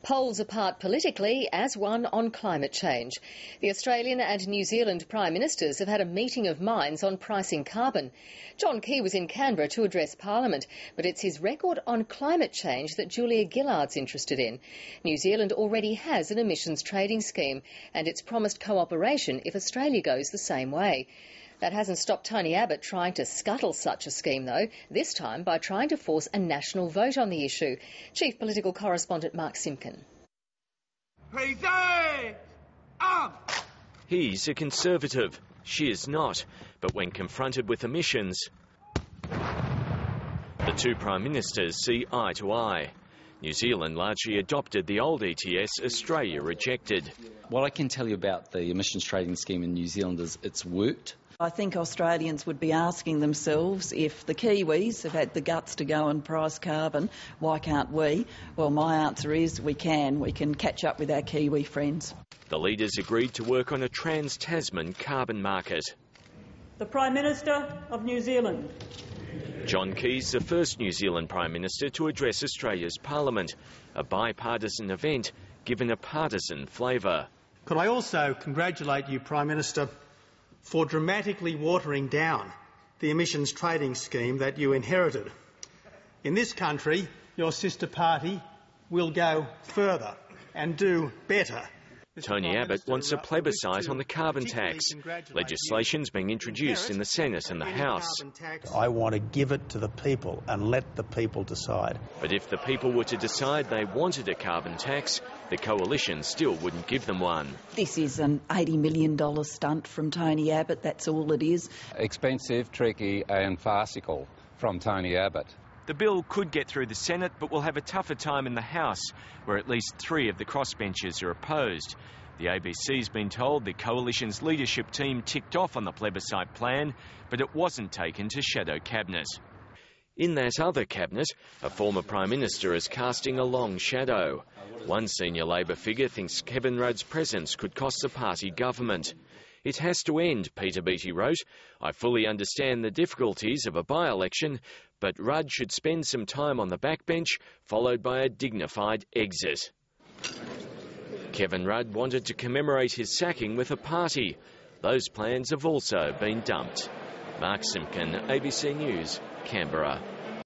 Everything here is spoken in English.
Poles apart politically as one on climate change. The Australian and New Zealand Prime Ministers have had a meeting of minds on pricing carbon. John Key was in Canberra to address Parliament, but it's his record on climate change that Julia Gillard's interested in. New Zealand already has an emissions trading scheme, and it's promised cooperation if Australia goes the same way. That hasn't stopped Tony Abbott trying to scuttle such a scheme, though, this time by trying to force a national vote on the issue. Chief Political Correspondent Mark Simpkin. He's a Conservative. She is not. But when confronted with emissions, the two Prime Ministers see eye to eye. New Zealand largely adopted the old ETS, Australia rejected. What I can tell you about the emissions trading scheme in New Zealand is it's worked. I think Australians would be asking themselves, if the Kiwis have had the guts to go and price carbon, why can't we? Well, my answer is we can. We can catch up with our Kiwi friends. The leaders agreed to work on a trans-Tasman carbon market. The Prime Minister of New Zealand. John Key's the first New Zealand Prime Minister to address Australia's Parliament, a bipartisan event given a partisan flavour. Could I also congratulate you, Prime Minister, for dramatically watering down the emissions trading scheme that you inherited. In this country, your sister party will go further and do better. Tony Abbott wants a plebiscite on the carbon tax. Legislation's being introduced in the Senate and the House. I want to give it to the people and let the people decide. But if the people were to decide they wanted a carbon tax, the coalition still wouldn't give them one. This is an $80 million stunt from Tony Abbott, that's all it is. Expensive, tricky and farcical from Tony Abbott. The bill could get through the Senate, but will have a tougher time in the House, where at least 3 of the crossbenchers are opposed. The ABC's been told the coalition's leadership team ticked off on the plebiscite plan, but it wasn't taken to shadow cabinet. In that other cabinet, a former Prime Minister is casting a long shadow. One senior Labor figure thinks Kevin Rudd's presence could cost the party government. It has to end, Peter Beattie wrote. I fully understand the difficulties of a by-election, but Rudd should spend some time on the backbench, followed by a dignified exit. Kevin Rudd wanted to commemorate his sacking with a party. Those plans have also been dumped. Mark Simpkin, ABC News, Canberra.